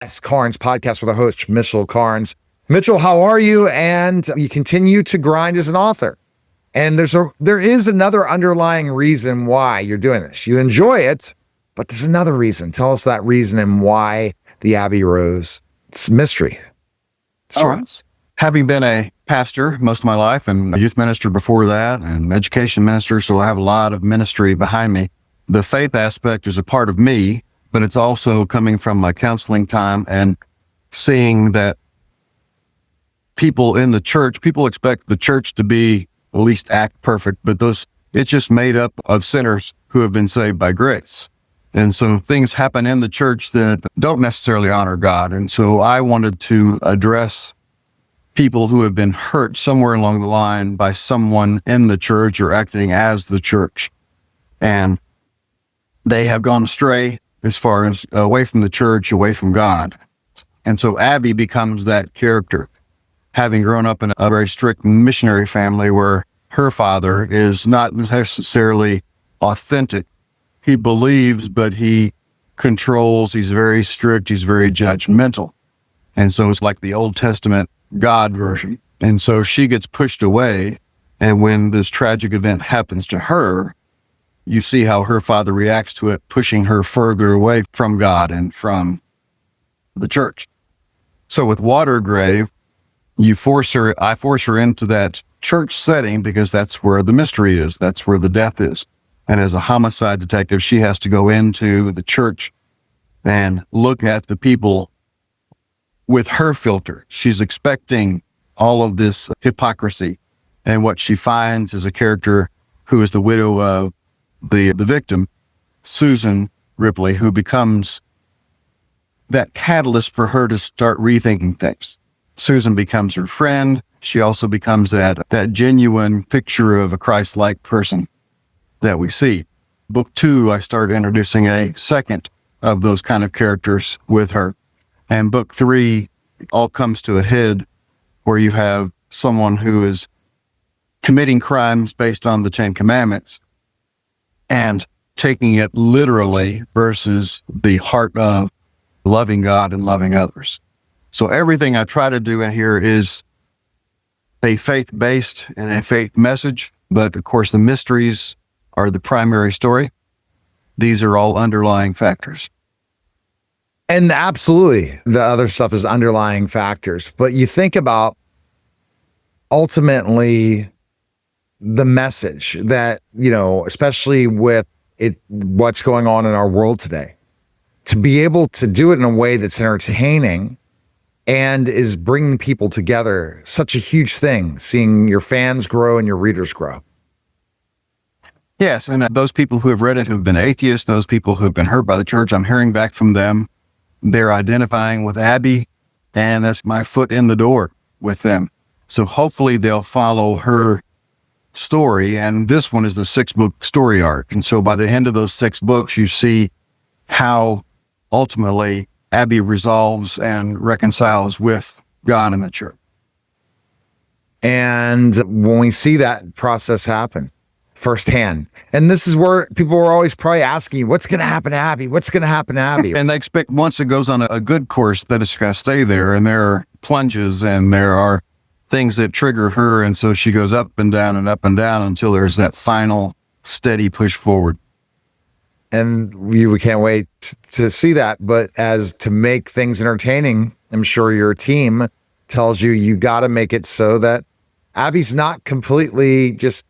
Karnes Podcast with our host, Mitchell Karnes. Mitchell, how are you? And you continue to grind as an author. And there is another underlying reason why you're doing this. You enjoy it, but there's another reason. Tell us that reason and why the Abbey Rhodes. It's mystery. All right. Having been a pastor most of my life and a youth minister before that and education minister, so I have a lot of ministry behind me. The faith aspect is a part of me, but it's also coming from my counseling time and seeing that people in the church, people expect the church to be at least act perfect, but it's just made up of sinners who have been saved by grace. And so things happen in the church that don't necessarily honor God. And so I wanted to address people who have been hurt somewhere along the line by someone in the church or acting as the church. And they have gone astray as far as away from the church, away from God. And so Abbey becomes that character, having grown up in a very strict missionary family where her father is not necessarily authentic. He believes, but he controls. He's very strict. He's very judgmental. And so it's like the Old Testament God version. And so she gets pushed away. And when this tragic event happens to her, you see how her father reacts to it, pushing her further away from God and from the church. So with Watergrave, I force her into that church setting because that's where the mystery is. That's where the death is. And as a homicide detective, she has to go into the church and look at the people with her filter. She's expecting all of this hypocrisy. And what she finds is a character who is the widow of the victim, Susan Ripley, who becomes that catalyst for her to start rethinking things. Susan becomes her friend. She also becomes that genuine picture of a Christ-like person that we see. Book 2, I started introducing a second of those kind of characters with her. And book 3 all comes to a head where you have someone who is committing crimes based on the Ten Commandments and taking it literally versus the heart of loving God and loving others. So everything I try to do in here is a faith-based and a faith message, but of course the mysteries are the primary story. These are all underlying factors. And absolutely, the other stuff is underlying factors. But you think about ultimately the message that, especially with what's going on in our world today, to be able to do it in a way that's entertaining and is bringing people together, such a huge thing, seeing your fans grow and your readers grow. Yes, and those people who have read it who have been atheists, those people who have been hurt by the church, I'm hearing back from them. They're identifying with Abbey, and that's my foot in the door with them. So hopefully they'll follow her story, and this one is the 6-book story arc. And so by the end of those 6 books, you see how ultimately Abbey resolves and reconciles with God and the church. And when we see that process happen firsthand, and this is where people are always probably asking, what's going to happen to Abbey? What's going to happen to Abbey? And they expect once it goes on a good course that it's going to stay there, and there are plunges and there are things that trigger her, and so she goes up and down until there's that final steady push forward. And we can't wait to see that. But as to make things entertaining, I'm sure your team tells you got to make it so that Abbey's not completely just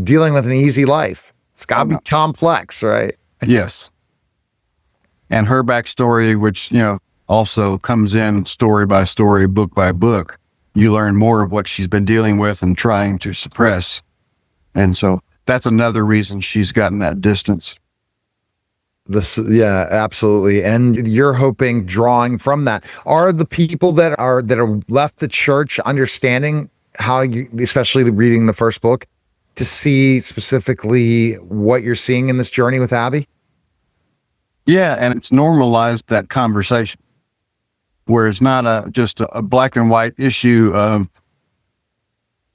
dealing with an easy life. It's got to be complex, right? Yes. And her backstory, which, also comes in story by story, book by book, you learn more of what she's been dealing with and trying to suppress. And so that's another reason she's gotten that distance. Yeah, absolutely. And you're hoping, drawing from that, are the people that are left the church understanding how you, especially reading the first book, to see specifically what you're seeing in this journey with Abbey? Yeah, and it's normalized that conversation where it's not just a black and white issue of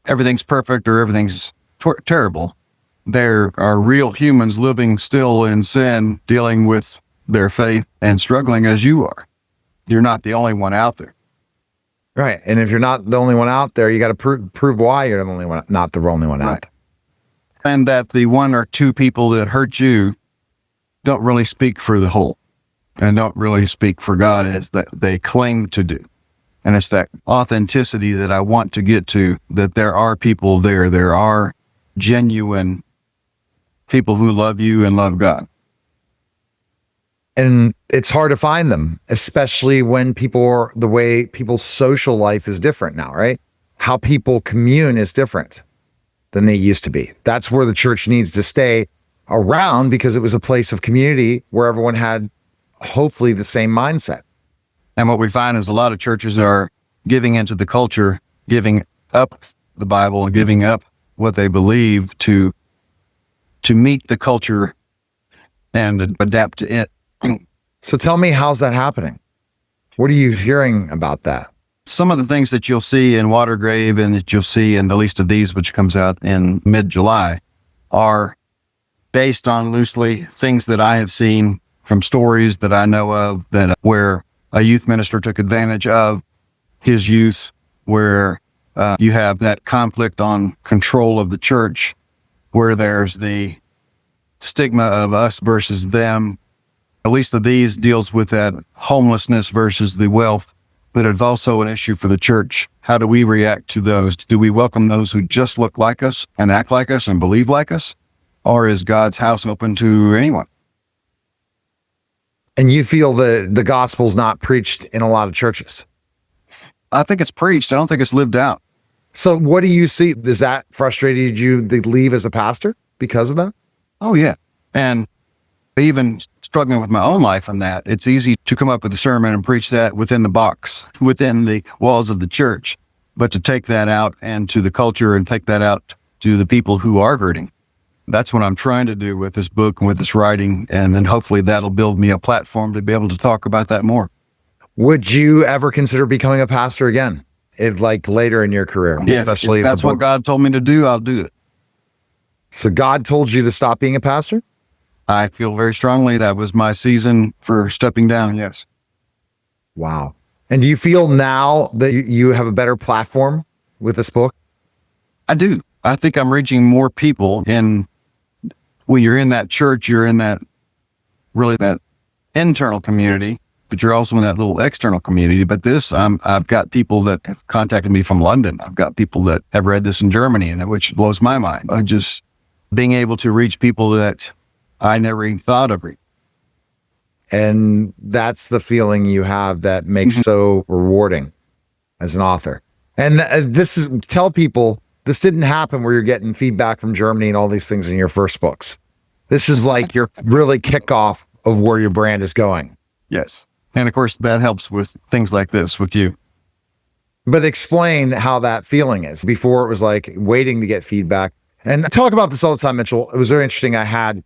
everything's perfect or everything's terrible. There are real humans living still in sin, dealing with their faith and struggling as you are. you're not the only one out there. Right. And if you're not the only one out there, you got to prove why you're the only one, not the only one out there. And that the one or two people that hurt you don't really speak for the whole and don't really speak for God as that they claim to do. And it's that authenticity that I want to get to, that there are people there. There are genuine people who love you and love God. And it's hard to find them, especially when the way people's social life is different now, right? How people commune is different than they used to be. That's where the church needs to stay around, because it was a place of community where everyone had hopefully the same mindset. And what we find is a lot of churches are giving into the culture, giving up the Bible and giving up what they believe to meet the culture and adapt to it. So tell me, how's that happening? What are you hearing about that? Some of the things that you'll see in Watergrave and that you'll see in The Least of These, which comes out in mid-July, are based on loosely things that I have seen from stories that I know of, that where a youth minister took advantage of his youth, where you have that conflict on control of the church, where there's the stigma of us versus them. At Least of These deals with that homelessness versus the wealth, but it's also an issue for the church. How do we react to those? Do we welcome those who just look like us and act like us and believe like us? Or is God's house open to anyone? And you feel the gospel's not preached in a lot of churches? I think it's preached. I don't think it's lived out. So what do you see? Does that frustrated you to leave as a pastor because of that? Oh, yeah. And even struggling with my own life on that, it's easy to come up with a sermon and preach that within the box, within the walls of the church, but to take that out and to the culture and take that out to the people who are hurting. That's what I'm trying to do with this book and with this writing. And then hopefully that'll build me a platform to be able to talk about that more. Would you ever consider becoming a pastor again? If like later in your career? Yeah, especially if that's what God told me to do, I'll do it. So God told you to stop being a pastor? I feel very strongly that was my season for stepping down, yes. Wow. And do you feel now that you have a better platform with this book? I do. I think I'm reaching more people. And when you're in that church, you're in that internal community, but you're also in that little external community. But this, I've got people that have contacted me from London. I've got people that have read this in Germany, and which blows my mind. Just being able to reach people that I never even thought of reading. And that's the feeling you have that makes so rewarding as an author. And tell people, this didn't happen where you're getting feedback from Germany and all these things in your first books. This is like your really kickoff of where your brand is going. Yes. And of course, that helps with things like this with you. But explain how that feeling is. Before it was like waiting to get feedback. And I talk about this all the time, Mitchell. It was very interesting. I had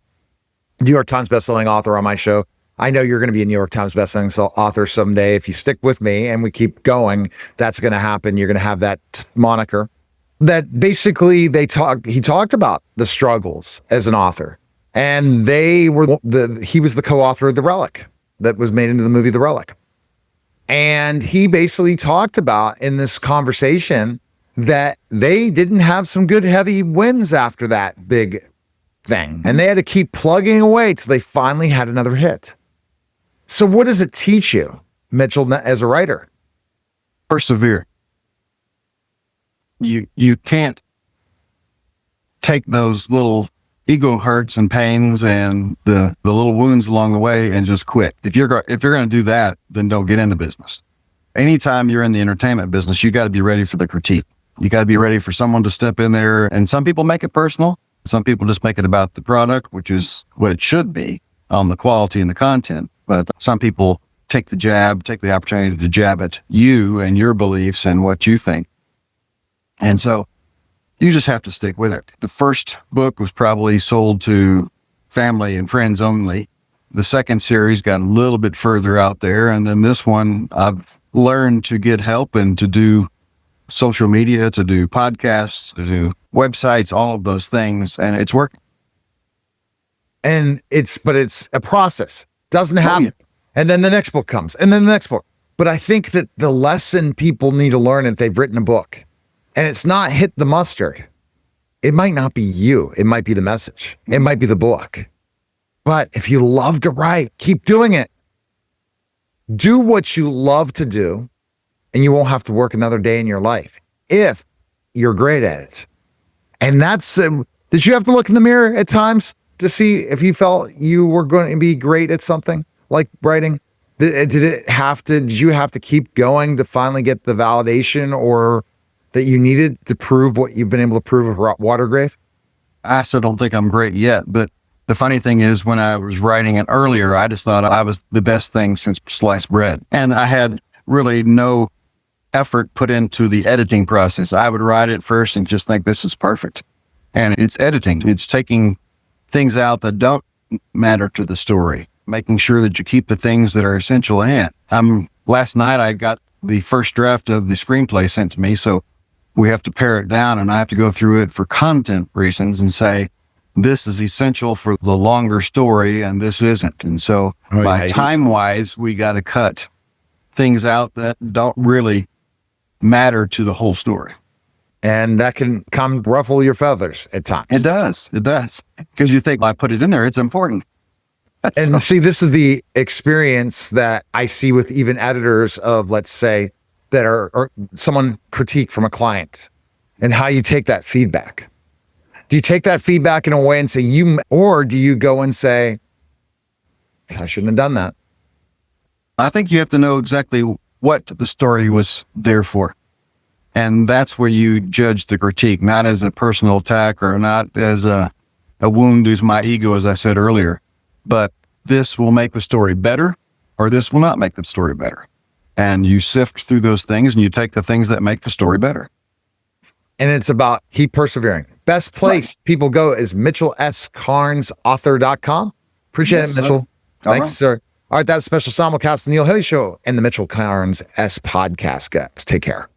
New York Times bestselling author on my show. I know you're going to be a New York Times bestselling author someday. If you stick with me and we keep going, that's going to happen. You're going to have that moniker. That basically he talked about the struggles as an author. And he was the co-author of The Relic that was made into the movie The Relic. And he basically talked about in this conversation that they didn't have some good heavy wins after that big thing. And they had to keep plugging away till they finally had another hit. So what does it teach you, Mitchell, as a writer? Persevere. You can't take those little ego hurts and pains and the little wounds along the way and just quit. If you're going to do that, then don't get in the business. Anytime you're in the entertainment business, you got to be ready for the critique. You got to be ready for someone to step in there. And some people make it personal. Some people just make it about the product, which is what it should be on the quality and the content. But some people take the opportunity to jab at you and your beliefs and what you think. And so you just have to stick with it. The first book was probably sold to family and friends only. The second series got a little bit further out there. And then this one, I've learned to get help and to do social media, to do podcasts, to do websites, all of those things. And it's working. And it's a process. Doesn't happen. Yeah. And then the next book comes, and then the next book. But I think that the lesson people need to learn if they've written a book and it's not hit the mustard, it might not be you. It might be the message. It might be the book. But if you love to write, keep doing it. Do what you love to do, and you won't have to work another day in your life if you're great at it. And that's, did you have to look in the mirror at times to see if you felt you were going to be great at something like writing? Did you have to keep going to finally get the validation or that you needed to prove what you've been able to prove with Watergrave? I still don't think I'm great yet, but the funny thing is when I was writing it earlier, I just thought I was the best thing since sliced bread. And I had really no effort put into the editing process. I would write it first and just think this is perfect. And it's editing. It's taking things out that don't matter to the story, making sure that you keep the things that are essential in. Last night I got the first draft of the screenplay sent to me, so we have to pare it down and I have to go through it for content reasons and say, this is essential for the longer story and this isn't. And so by time-wise, we got to cut things out that don't really matter to the whole story. And that can come ruffle your feathers at times. It does. Because you think, I put it in there, it's important. See, this is the experience that I see with even editors of, let's say, that are or someone critique from a client and how you take that feedback. Do you take that feedback in a way and say or do you go and say, I shouldn't have done that? I think you have to know exactly what the story was there for. And that's where you judge the critique, not as a personal attack or not as a wound to my ego, as I said earlier. But this will make the story better or this will not make the story better. And you sift through those things and you take the things that make the story better. And it's about keep persevering. Best place people go is mitchellskarnesauthor.com. Appreciate it, Mitchell. Thanks, sir. All right, that's a special simulcast of the Neil Haley Show and the Mitchell Karnes S podcast, guys. Take care.